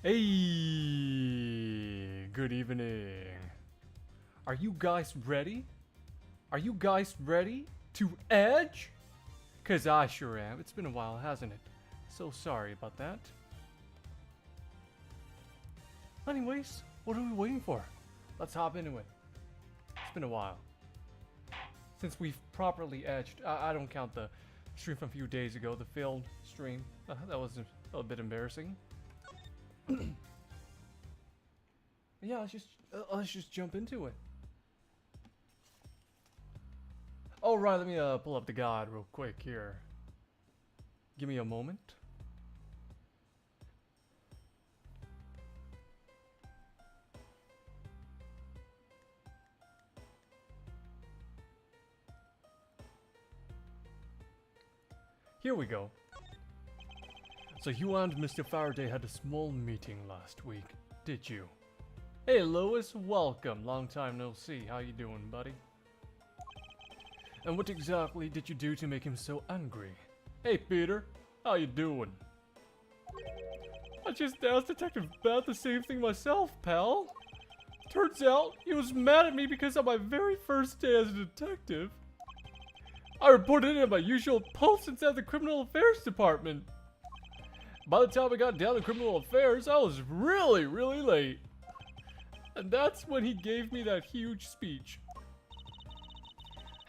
Hey, good evening. Are you guys ready? Are you guys ready to edge? Cause I sure am. It's been a while, hasn't it? So sorry about that. Anyways, what are we waiting for? Let's hop into it. It's been a while since we've properly edged. I don't count the stream from a few days ago, the failed stream. That was a bit embarrassing. Yeah, let's just jump into it. All right, let me pull up the guide real quick here. Give me a moment. Here we go. So you and Mr. Faraday had a small meeting last week, did you? Hey Lois, welcome. Long time no see. How you doing, buddy? And what exactly did you do to make him so angry? Hey Peter, how you doing? I just asked Detective Bat the same thing myself, pal. Turns out he was mad at me because on my very first day as a detective, I reported in at my usual post inside the Criminal Affairs Department. By the time I got down to Criminal Affairs, I was really late. And that's when he gave me that huge speech.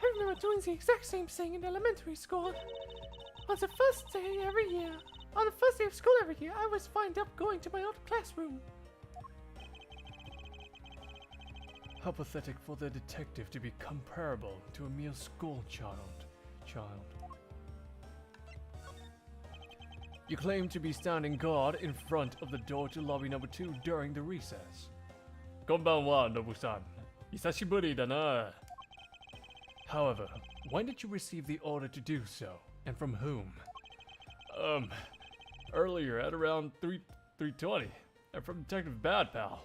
I remember doing the exact same thing in elementary school. On the first day every year, on the first day of school every year, I was wind up going to my old classroom. How pathetic for the detective to be comparable to a mere school child. You claim to be standing guard in front of the door to lobby number 2 during the recess. Konbanwa, Nobu-san. Hisashiburi da na. However, when did you receive the order to do so, and from whom? Earlier at around 3:20, and from Detective Bad Pal.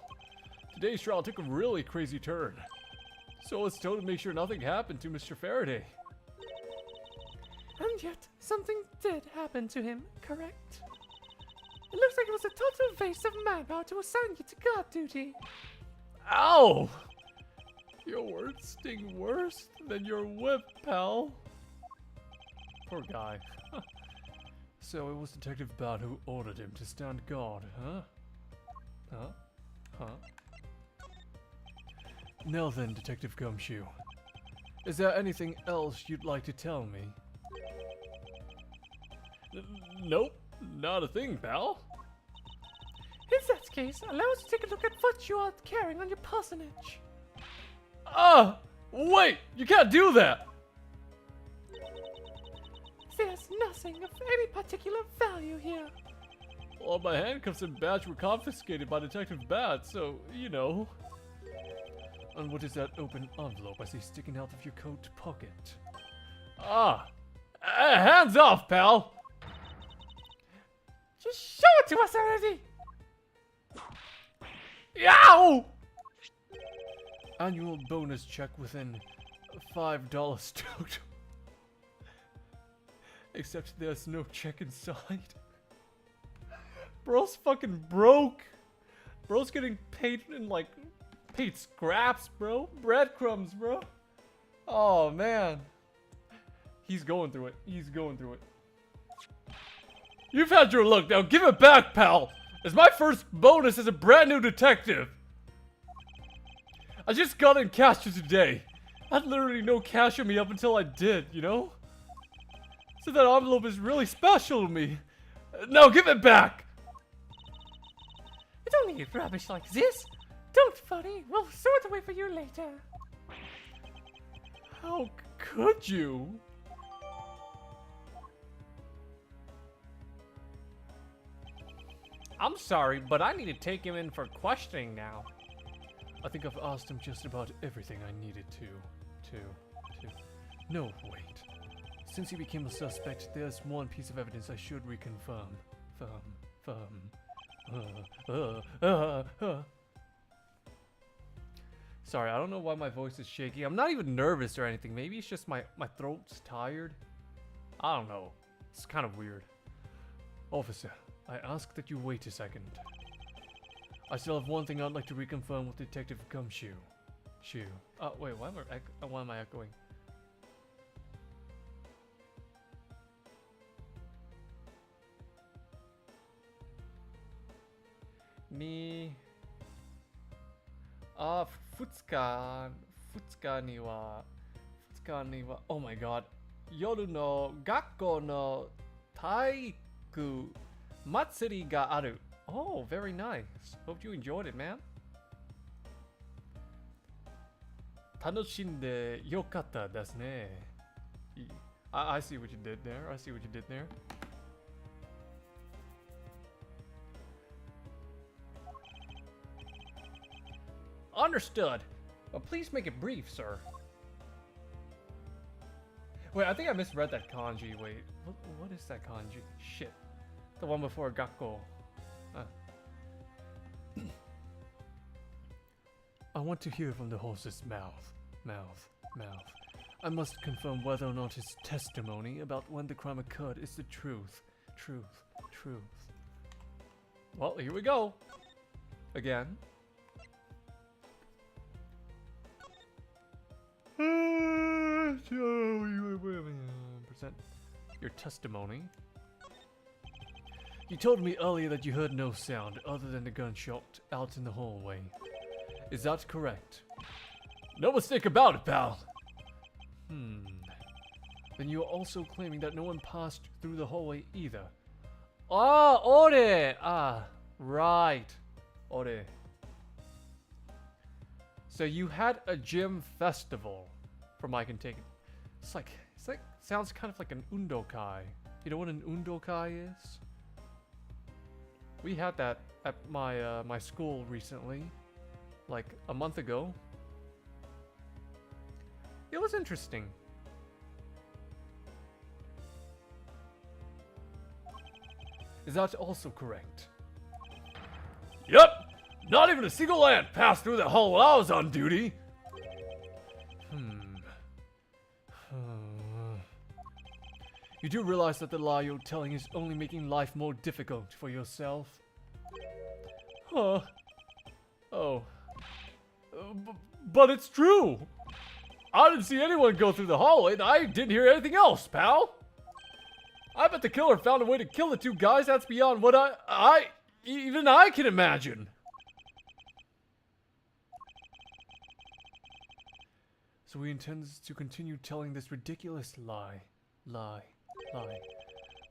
Today's trial took a really crazy turn, so I was told to make sure nothing happened to Mr. Faraday. And yet, something did happen to him, correct? It looks like it was a total waste of manpower to assign you to guard duty. Ow! Your words sting worse than your whip, pal. Poor guy. So it was Detective Bad who ordered him to stand guard, huh? Now then, Detective Gumshoe. Is there anything else you'd like to tell me? Nope, not a thing, pal. In that case, allow us to take a look at what you are carrying on your personage. Wait! You can't do that! There's nothing of any particular value here. Well, my handcuffs and badge were confiscated by Detective Bat, so, you know. And what is that open envelope I see sticking out of your coat pocket? Hands off, pal! Just show it to us already! Yow! Annual bonus check within $5 total. Except there's no check inside. Bro's fucking broke. Bro's getting paid in like paid scraps, bro. Breadcrumbs, bro. Oh man. He's going through it. He's going through it. You've had your luck, now give it back, pal! It's my first bonus as a brand new detective! I just got in cash today. I had literally no cash on me up until I did, you know? So that envelope is really special to me. Now give it back! We don't need rubbish like this. Don't worry, we'll sort away for you later. How could you? I'm sorry, but I need to take him in for questioning now. I think I've asked him just about everything I needed to. No, wait. Since he became a suspect, there's one piece of evidence I should reconfirm. Sorry, I don't know why my voice is shaky. I'm not even nervous or anything. Maybe it's just my throat's tired. I don't know. It's kind of weird. Officer, I ask that you wait a second. I still have one thing I'd like to reconfirm with Detective Gumshoe. Oh, wait, why am I echoing? Ni... oh my god. Yoru no gakko no taiku matsuri ga aru. Oh, very nice. Hope you enjoyed it, man. Tanoshinde yokatta desu ne. I see what you did there. I see what you did there. Understood. But please make it brief, sir. Wait, I think I misread that kanji. Wait, what is that kanji? Shit. The one before gakko. I want to hear from the horse's mouth. I must confirm whether or not his testimony about when the crime occurred is the truth. Truth. Well, here we go. Again. Your testimony. You told me earlier that you heard no sound other than the gunshot out in the hallway. Is that correct? No mistake about it, pal. Then you are also claiming that no one passed through the hallway either. Ah, ore! Ah, right. Ore. So you had a gym festival, from I can take it. It's like sounds kind of like an undokai. You know what an undokai is? We had that at my my school recently, like a month ago. It was interesting. Is that also correct? Yep! Not even a single ant passed through the hall while I was on duty! You do realize that the lie you're telling is only making life more difficult for yourself? Huh. Oh. But it's true! I didn't see anyone go through the hallway and I didn't hear anything else, pal! I bet the killer found a way to kill the two guys that's beyond what even I can imagine! So he intends to continue telling this ridiculous lie.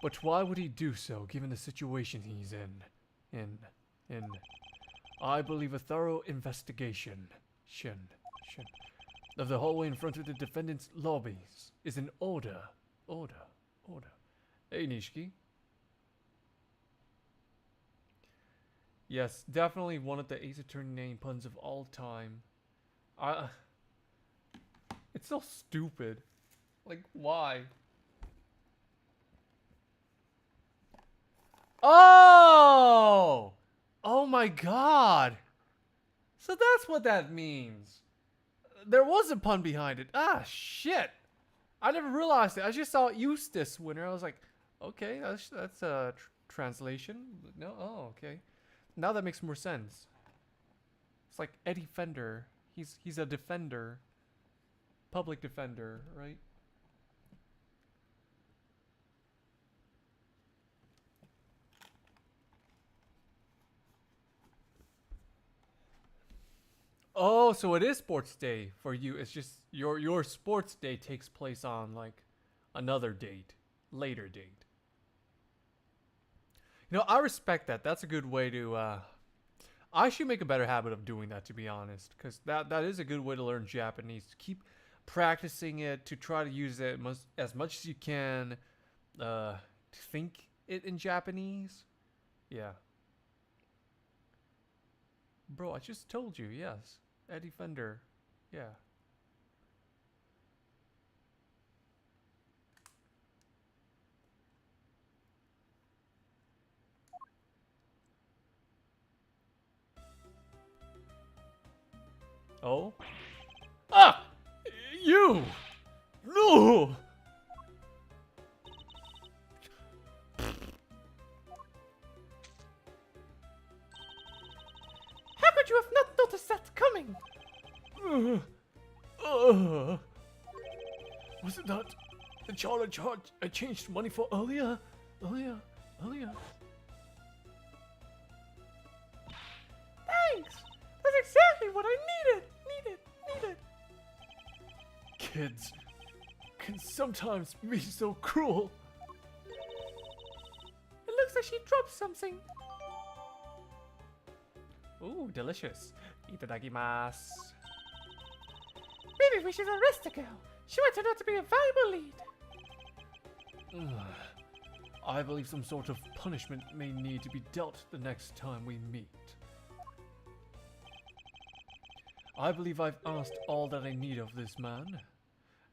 But why would he do so, given the situation he's in? I believe a thorough investigation of the hallway in front of the defendant's lobbies is in order. Hey, Nishiki. Yes, definitely one of the Ace Attorney name puns of all time. It's so stupid. Like, why? Oh! Oh my god! So that's what that means. There was a pun behind it. Ah, shit! I never realized it. I just saw Eustace winner. I was like, okay, that's a translation. No, oh, okay. Now that makes more sense. It's like Eddie Fender. He's a defender. Public defender, right? Oh, so it is sports day for you. It's just your sports day takes place on like another date, later date. You know, I respect that. That's a good way to I should make a better habit of doing that, to be honest, because that is a good way to learn Japanese. Keep practicing it, to try to use it as much as you can, to think it in Japanese. Yeah. Bro, I just told you, yes. Eddie Fender. Yeah. Oh? Ah! You! No! could you have not noticed that coming? Was it not the child I changed money for earlier? Earlier? Thanks! That's exactly what I needed! Kids can sometimes be so cruel. It looks like she dropped something. Ooh, delicious. Itadakimasu. Maybe we should arrest the girl. She might turn out to be a valuable lead. I believe some sort of punishment may need to be dealt the next time we meet. I believe I've asked all that I need of this man.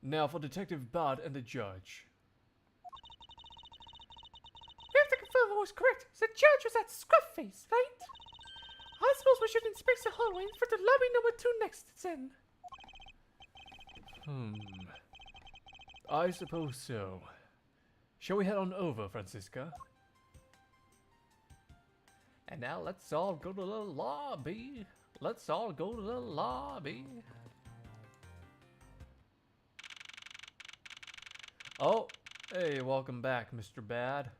Now for Detective Bad and the judge. We have to confirm what was correct. The judge was that scruff face, right? I suppose we should inspect the hallway for the lobby number 2 next, then. I suppose so. Shall we head on over, Francisca? And now let's all go to the lobby. Let's all go to the lobby. Oh, hey, welcome back, Mr. Bad.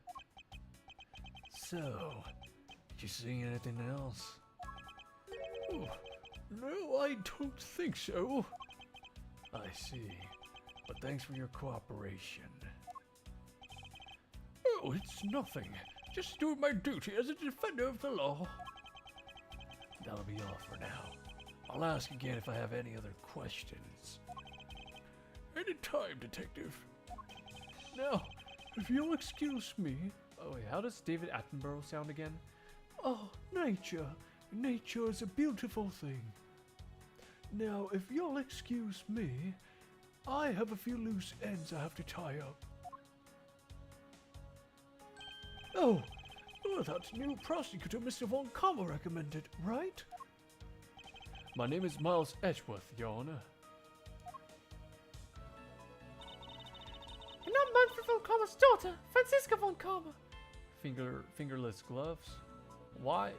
So, did you see anything else? Oh, no, I don't think so. I see, but thanks for your cooperation. Oh, it's nothing. Just doing my duty as a defender of the law. That'll be all for now. I'll ask again if I have any other questions. Anytime, Detective. Now, if you'll excuse me... Oh wait, how does David Attenborough sound again? Oh, nature. Nature is a beautiful thing. Now, if you'll excuse me, I have a few loose ends I have to tie up. Oh, that new prosecutor Mr. Von Kammer recommended, right? My name is Miles Edgeworth, Your Honor. And I'm Manfred von Kammer's daughter, Francisca von Kammer. Fingerless gloves? Why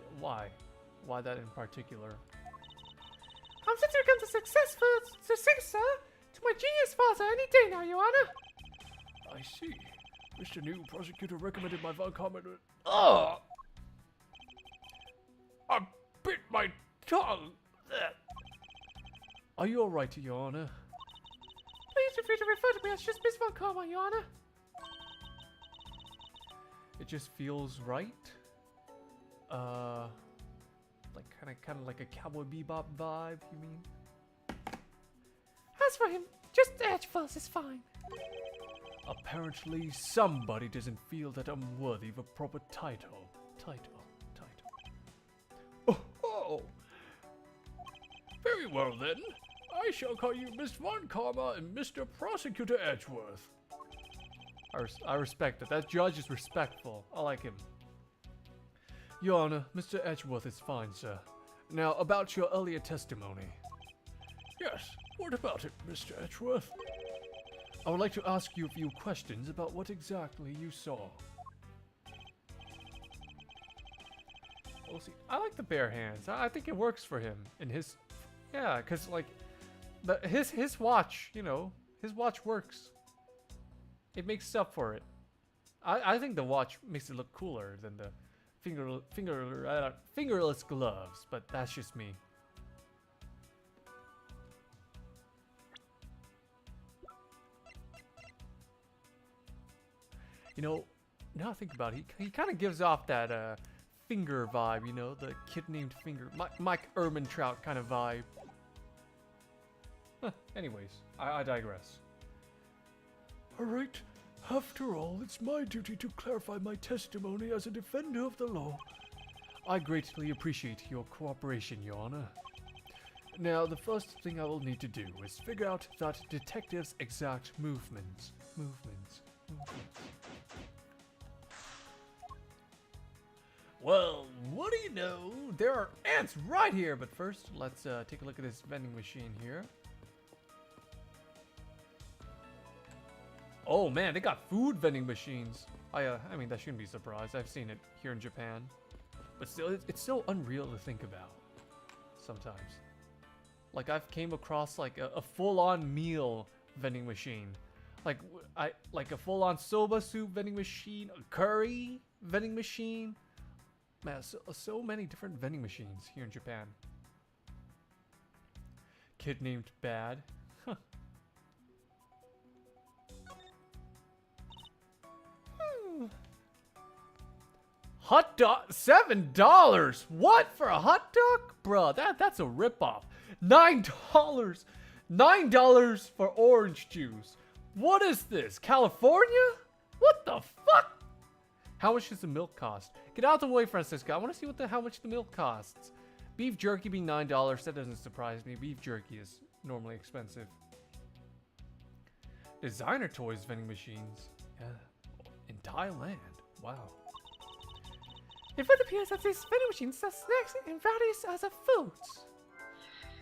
that in particular? I'm set to become the successor to my genius father any day now, Your Honor. I see. Mr. New Prosecutor recommended my Von Kammer to... Ugh! I bit my tongue! Are you alright, Your Honor? Please feel free to refer to me as just Miss von Kammer, Your Honor. It just feels right. Like kind of like a Cowboy Bebop vibe, you mean? As for him, just Edgeworth is fine. Apparently somebody doesn't feel that I'm worthy of a proper title. Oh! Very well then. I shall call you Miss Von Kammer and Mr. Prosecutor Edgeworth. I respect it. That judge is respectful. I like him. Your Honor, Mr. Edgeworth is fine, sir. Now, about your earlier testimony. Yes, what about it, Mr. Edgeworth? I would like to ask you a few questions about what exactly you saw. We'll see. I like the bare hands. I think it works for him. And his... Yeah, because, like... His watch, you know, his watch works. It makes up for it. I think the watch makes it look cooler than the fingerless gloves, but that's just me. You know, now I think about it, he kind of gives off that Finger vibe, you know, the kid named Finger, Mike Ehrmantraut kind of vibe. Huh, anyways, I digress. Alright, after all, it's my duty to clarify my testimony as a defender of the law. I greatly appreciate your cooperation, Your Honor. Now, the first thing I will need to do is figure out that detective's exact movements. Well, what do you know? There are ants right here, but first, let's take a look at this vending machine here. Oh man, they got food vending machines. I mean, that shouldn't be a surprise. I've seen it here in Japan. But still, it's so unreal to think about. sometimes. Like I've came across like a full-on meal vending machine. Like like a full-on soba soup vending machine, a curry vending machine. Man, so many different vending machines here in Japan. Kid named Bad. Huh. Hot dog, $7. What for a hot dog, bruh? That's a ripoff. $9, $9 for orange juice. What is this, California? What the fuck? How much does the milk cost? Get out of the way, Francisco. I want to see how much the milk costs. Beef jerky being $9, that doesn't surprise me. Beef jerky is normally expensive. Designer toys vending machines. Yeah. In Thailand. Wow. It would appear that these vending machines sell snacks and various other foods.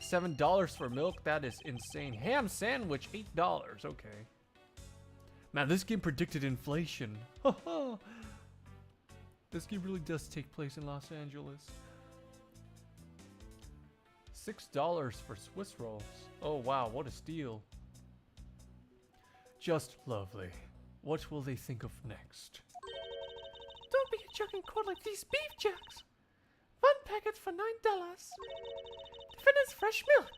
$7 for milk? That is insane. Ham sandwich, $8. Okay. Man, this game predicted inflation. Haha. This game really does take place in Los Angeles. $6 for Swiss rolls. Oh wow, what a steal. Just lovely. What will they think of next? Don't be a jerk and quote like these beef jerks. One packet for $9. Defendant's fresh milk.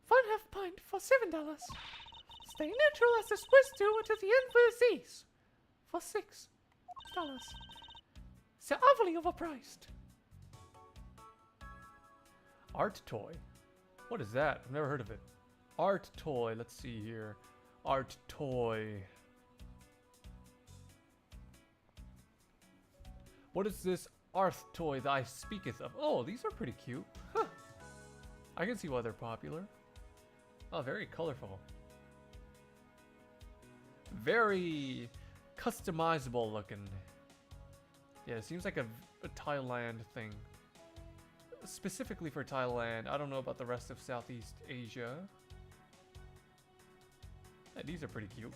1/2 pint for $7. Stay neutral as the Swiss do until the end of the disease. For $6. So awfully overpriced. Art toy. What is that? I've never heard of it. Art toy. Let's see here. Art toy. What is this art toy that I speaketh of? Oh, these are pretty cute. Huh. I can see why they're popular. Oh, very colorful. Very customizable looking. Yeah, it seems like a Thailand thing. Specifically for Thailand. I don't know about the rest of Southeast Asia. Yeah, these are pretty cute.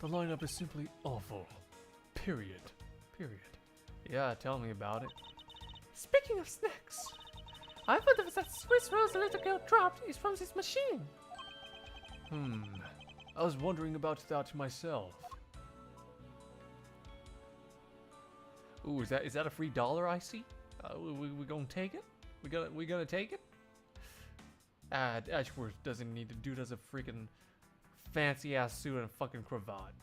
The lineup is simply awful. Period. Period. Yeah, tell me about it. Speaking of snacks, I wonder if that Swiss rolls the little girl dropped is from this machine. I was wondering about that myself. Ooh, is that a free dollar I see? We gonna take it? We gonna take it? Ashworth doesn't need to. Dude has a freaking fancy ass suit and a fucking cravat.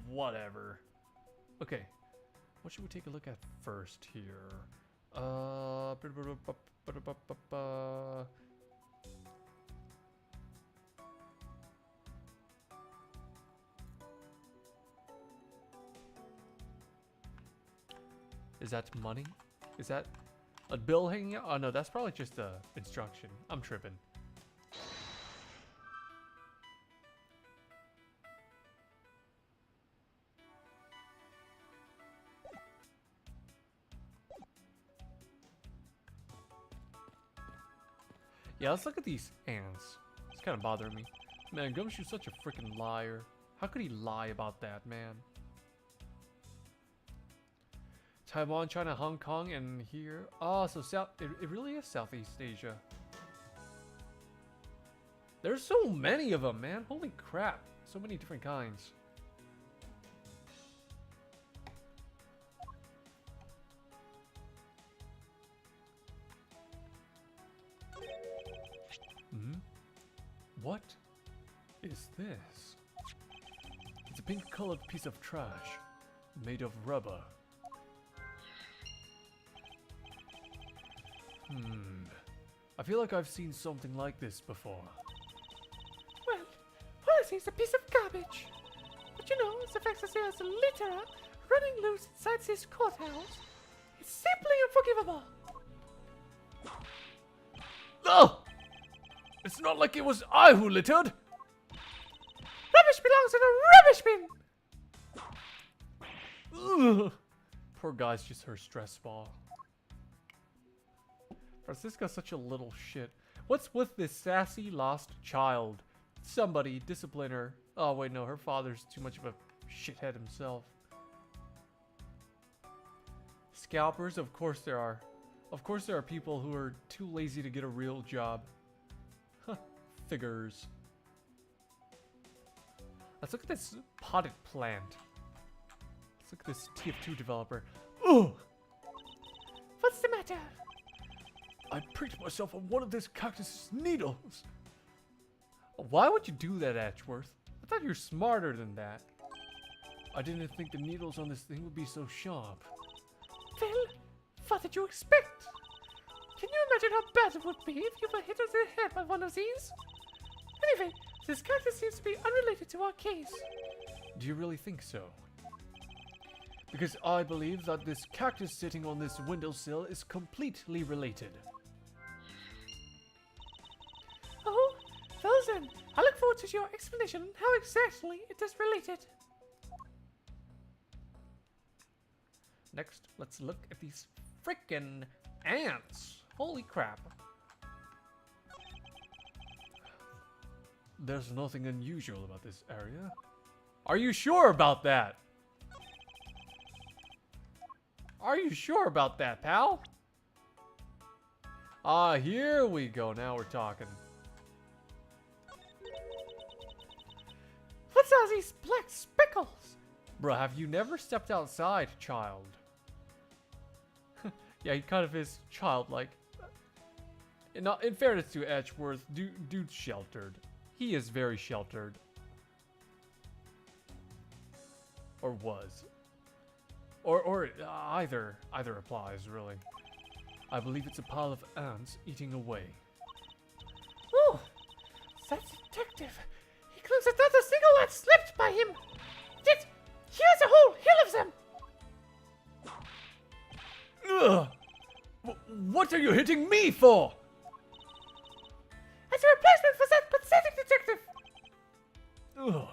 Whatever. Okay, what should we take a look at first here? Is that money? Is that a bill hanging out? Oh no, that's probably just a instruction. I'm tripping. Yeah, let's look at these ants. It's kind of bothering me. Man, Gumshoe's such a freaking liar. How could he lie about that, man? Taiwan, China, Hong Kong, and here. Oh, so it really is Southeast Asia. There's so many of them, man. Holy crap. So many different kinds. What is this? It's a pink-colored piece of trash made of rubber. I feel like I've seen something like this before. Well, honestly, it's a piece of garbage. But you know, the fact that there's a litter running loose inside this courthouse, it's simply unforgivable. Oh! It's not like it was I who littered! Rubbish belongs in a rubbish bin! Ugh. Poor guy's just her stress ball. Francisca's such a little shit. What's with this sassy lost child? Somebody discipline her. Oh wait, no, her father's too much of a shithead himself. scalpers? Of course there are. Of course there are people who are too lazy to get a real job. Huh, figures. Let's look at this potted plant. Let's look at this TF2 developer. Ugh! What's the matter? I pricked myself on one of this cactus's needles. Why would you do that, Edgeworth? I thought you were smarter than that. I didn't think the needles on this thing would be so sharp. Well, what did you expect? Can you imagine how bad it would be if you were hit on the head by one of these? Anyway, this cactus seems to be unrelated to our case. Do you really think so? Because I believe that this cactus sitting on this windowsill is completely related. Oh, well then, I look forward to your explanation on how exactly it is related. Next, let's look at these frickin' ants. Holy crap. There's nothing unusual about this area. Are you sure about that? Are you sure about that, pal? Ah, here we go. Now we're talking. What's all these black speckles? Bruh, have you never stepped outside, child? Yeah, he kind of is childlike. In fairness to Edgeworth, dude's sheltered. He is very sheltered. Or was. Or either applies, really. I believe it's a pile of ants eating away. Oh, that detective. He claims that not a single ant slipped by him. Yet, here's a whole hill of them. Ugh! What are you hitting me for? As a replacement for that pathetic detective. Ugh.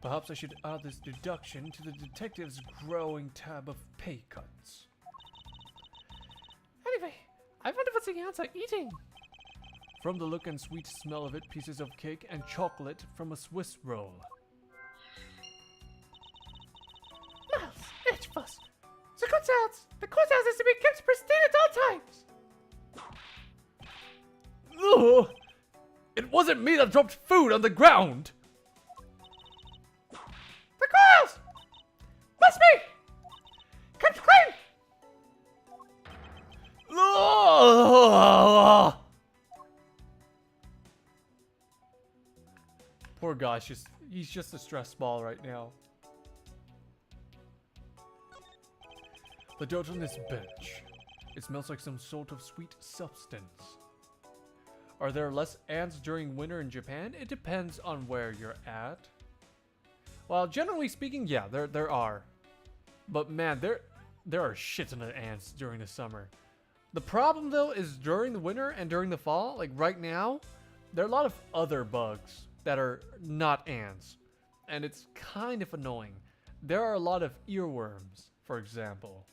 Perhaps I should add this deduction to the detective's growing tab of pay cuts. Anyway, I wonder what the ants are eating. From the look and sweet smell of it, pieces of cake and chocolate from a Swiss roll. Miles, Edgeworth. The courthouse is to be kept pristine at all times. Ugh! It wasn't me that dropped food on the ground! The courthouse must be kept clean. Ugh! Poor guy's he's just a stress ball right now. The dirt on this bench. It smells like some sort of sweet substance. Are there less ants during winter in Japan? It depends on where you're at. Well, generally speaking, yeah, there are. But man, there are shit ton of ants during the summer. The problem though is during the winter and during the fall, like right now, there are a lot of other bugs that are not ants. And it's kind of annoying. There are a lot of earworms, for example.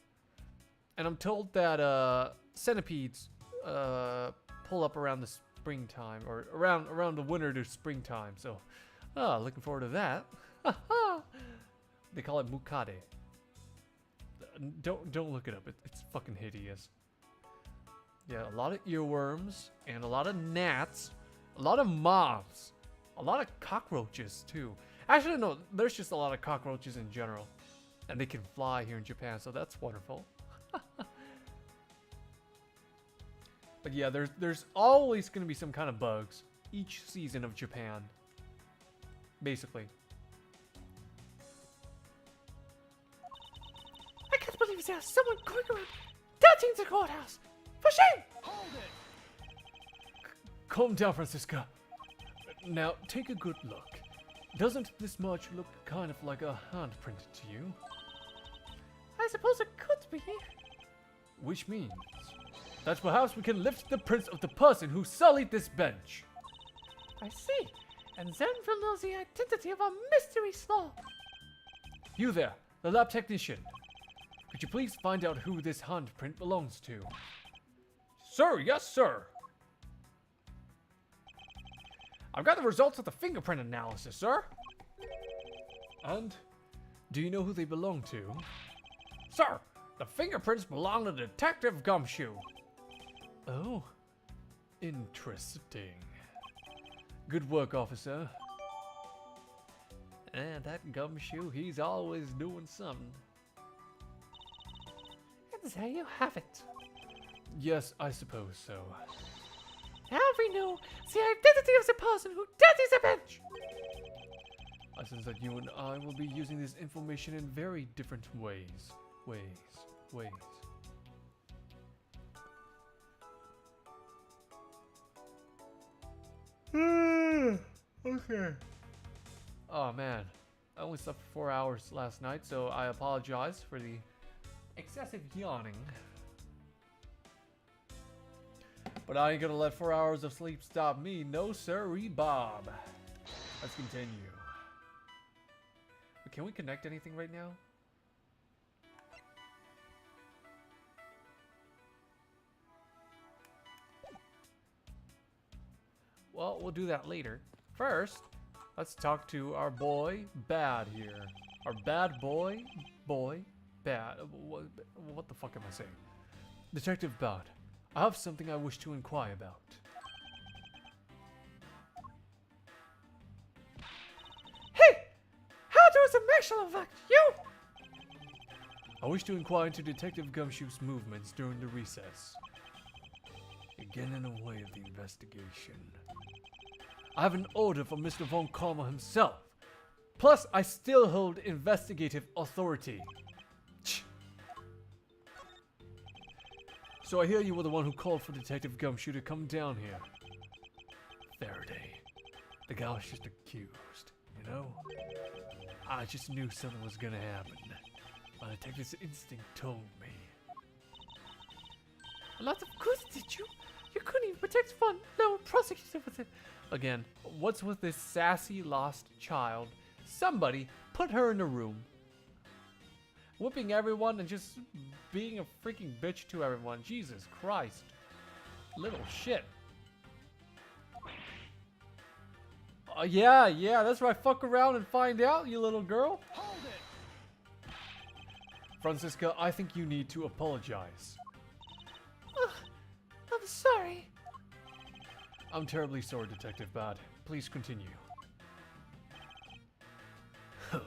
And I'm told that centipedes pull up around the springtime, or around the winter to springtime. So, looking forward to that. They call it mukade. Don't look it up. It's fucking hideous. Yeah, a lot of earworms and a lot of gnats, a lot of moths, a lot of cockroaches too. Actually, no, there's just a lot of cockroaches in general, and they can fly here in Japan, so that's wonderful. But yeah, there's always going to be some kind of bugs each season of Japan. Basically. I can't believe there's someone going around doubting the courthouse. For shame! Calm down, Francisca. Now, take a good look. Doesn't this march look kind of like a handprint to you? I suppose it could be. Which means that perhaps we can lift the prints of the person who sullied this bench. I see. And then we'll know the identity of our mystery slob. You there, the lab technician. Could you please find out who this handprint belongs to? Sir, yes, sir. I've got the results of the fingerprint analysis, sir. And do you know who they belong to? Sir, The fingerprints belong to Detective Gumshoe. Oh, interesting. Good work, officer. And that Gumshoe, he's always doing something. And there you have it. Yes, I suppose so. Now we know the identity of the person who dirties the bench. I sense that you and I will be using this information in very different ways. Ways. Okay. Oh man, I only slept for 4 hours last night, so I apologize for the excessive yawning. But I ain't gonna let 4 hours of sleep stop me, no sirree, Bob. Let's continue. But can we connect anything right now? Well, we'll do that later. First, let's talk to our boy, Bad here. Our bad boy, Bad. What the fuck am I saying? Detective Bad, I have something I wish to inquire about. Hey! How does the marshal affect you? I wish to inquire into Detective Gumshoe's movements during the recess. Again in the way of the investigation. I have an order from Mr. Von Karma himself. Plus, I still hold investigative authority. So I hear you were the one who called for Detective Gumshoe to come down here. Faraday. The guy was just accused, you know? I just knew something was gonna happen. My detective's instinct told me. A lot of course, did you? You couldn't even protect one. No, prosecutor with it. Again, what's with this sassy lost child? Somebody put her in a room, whipping everyone and just being a freaking bitch to everyone. Jesus Christ. Little shit. Yeah, that's right. Fuck around and find out, you little girl. Hold it! Francisca, I think you need to apologize. I'm sorry. I'm terribly sorry, Detective Bad. Please continue. I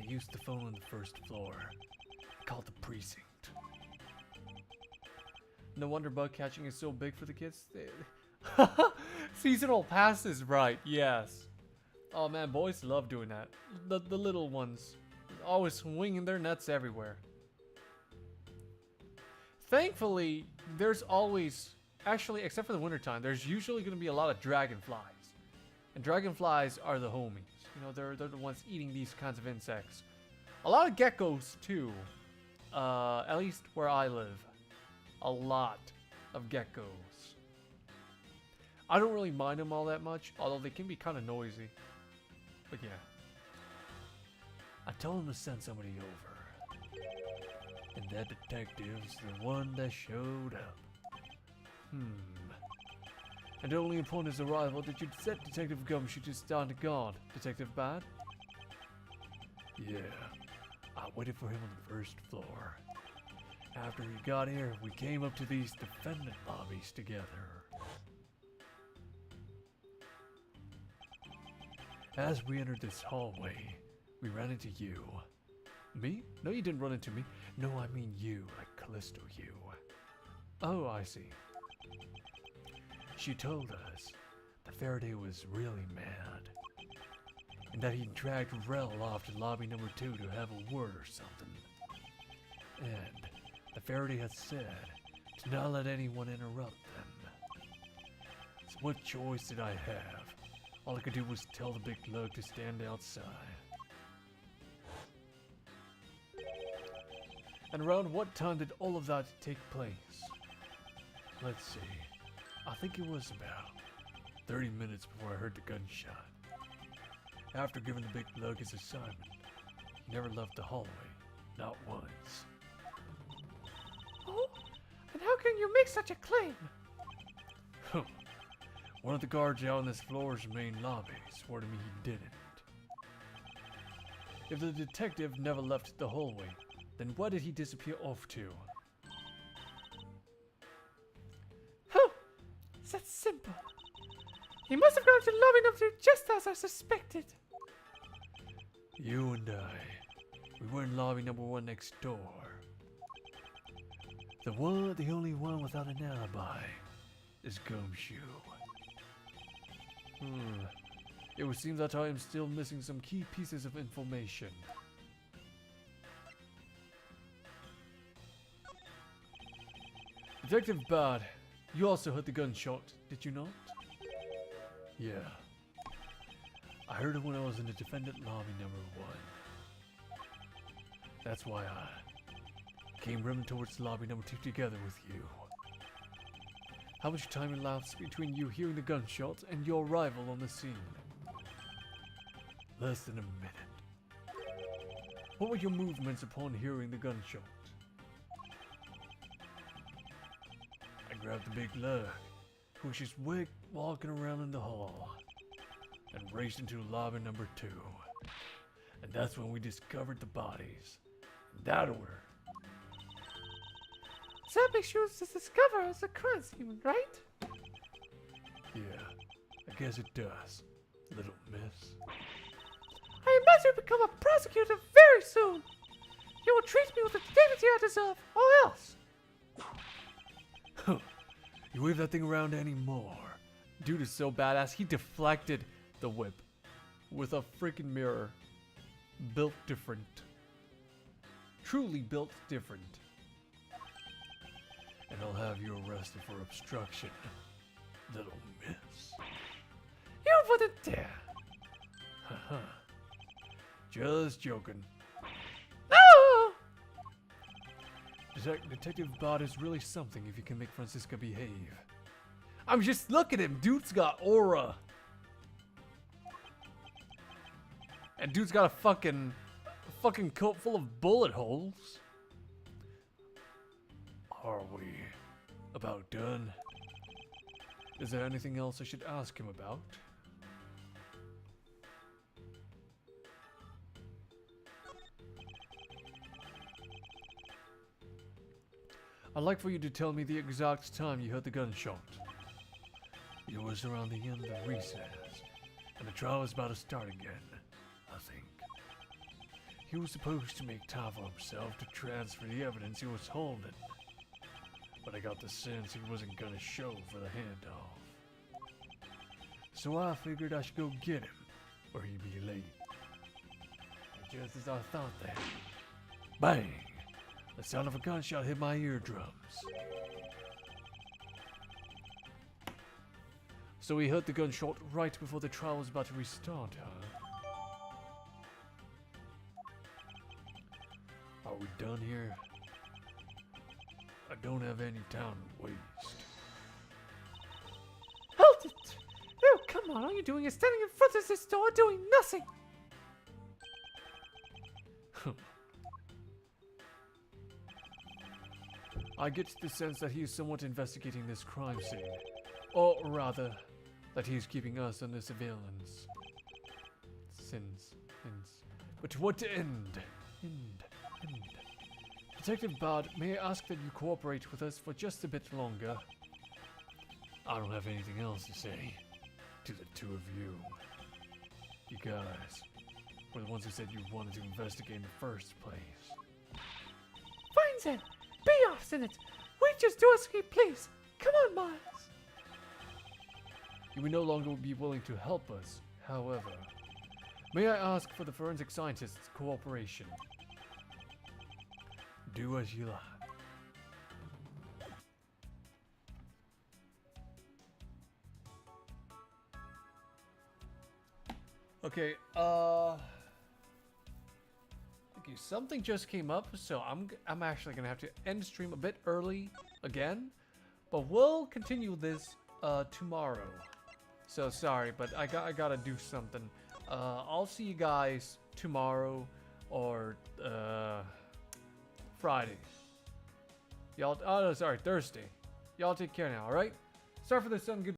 used the phone on the first floor. I called the precinct. No wonder bug catching is so big for the kids. Seasonal passes, right? Yes. Oh man, boys love doing that. The little ones, always swinging their nuts everywhere. Thankfully, there's always, actually, except for the wintertime, there's usually going to be a lot of dragonflies. And dragonflies are the homies. You know, they're the ones eating these kinds of insects. A lot of geckos, too. At least where I live. A lot of geckos. I don't really mind them all that much, although they can be kind of noisy. But yeah. I told him to send somebody over. And that detective's the one that showed up. And only upon his arrival did you set Detective Gumshoe to stand guard, Detective Bad? Yeah, I waited for him on the first floor. After he got here, we came up to these defendant lobbies together. As we entered this hallway, we ran into you. Me? No, you didn't run into me. No, I mean you, like Callisto you. Oh, I see. She told us that Faraday was really mad, and that he dragged Rel off to lobby number 2 to have a word or something. And that Faraday had said to not let anyone interrupt them. So what choice did I have? All I could do was tell the big lug to stand outside. And around what time did all of that take place? Let's see. I think it was about 30 minutes before I heard the gunshot. After giving the big lug his assignment, he never left the hallway. Not once. Oh? And how can you make such a claim? One of the guards out on this floor's main lobby swore to me he didn't. If the detective never left the hallway, Then where did he disappear off to? Oh, it's that simple. He must have gone to lobby number 2 just as I suspected. You and I, we were in lobby number 1 next door. The only one without an alibi is Gumshoe. It would seem that I am still missing some key pieces of information. Detective Bad, you also heard the gunshot, did you not? Yeah. I heard it when I was in the defendant lobby number 1. That's why I came running towards lobby number 2 together with you. How much time elapsed between you hearing the gunshots and your arrival on the scene? Less than a minute. What were your movements upon hearing the gunshot? I grabbed the big lug, who was just walking around in the hall, and raced into lobby number 2. And that's when we discovered the bodies. In that order. So that makes you to discover as a crime scene, right? Yeah, I guess it does, little miss. I imagine you'll become a prosecutor very soon. You will treat me with the dignity I deserve, or else. You wave that thing around anymore. Dude is so badass, he deflected the whip with a freaking mirror. Built different. Truly built different. And I'll have you arrested for obstruction, little miss. You wouldn't dare. Haha. Just joking. No! Detective Bot is really something if you can make Francisca behave. I'm just look at him, dude's got aura. And dude's got a fucking coat full of bullet holes. Are we about done? Is there anything else I should ask him about? I'd like for you to tell me the exact time you heard the gunshot. It was around the end of recess, and the trial was about to start again, I think. He was supposed to make time for himself to transfer the evidence he was holding, but I got the sense he wasn't gonna show for the handoff. So I figured I should go get him, or he'd be late. And just as I thought that, bang! The sound of a gunshot hit my eardrums. So he heard the gunshot right before the trial was about to restart, huh? Are we done here? I don't have any time to waste. Hold it! Oh, come on, all you're doing is standing in front of this door doing nothing! I get the sense that he is somewhat investigating this crime scene. Or rather, that he is keeping us under surveillance. Sins. But to what end? End. Detective Bard, may I ask that you cooperate with us for just a bit longer? I don't have anything else to say to the two of you. You guys were the ones who said you wanted to investigate in the first place. Fine then! Be obstinate! We just do as we please! Come on, Miles! You will no longer be willing to help us, however. May I ask for the forensic scientist's cooperation? Do as you like. Okay, okay, something just came up, so I'm actually gonna have to end the stream a bit early again, but we'll continue this tomorrow. So sorry, but I gotta do something. I'll see you guys tomorrow or Friday. Y'all, oh no, sorry, Thursday. Y'all take care now, all right? Sorry for the sun. Good.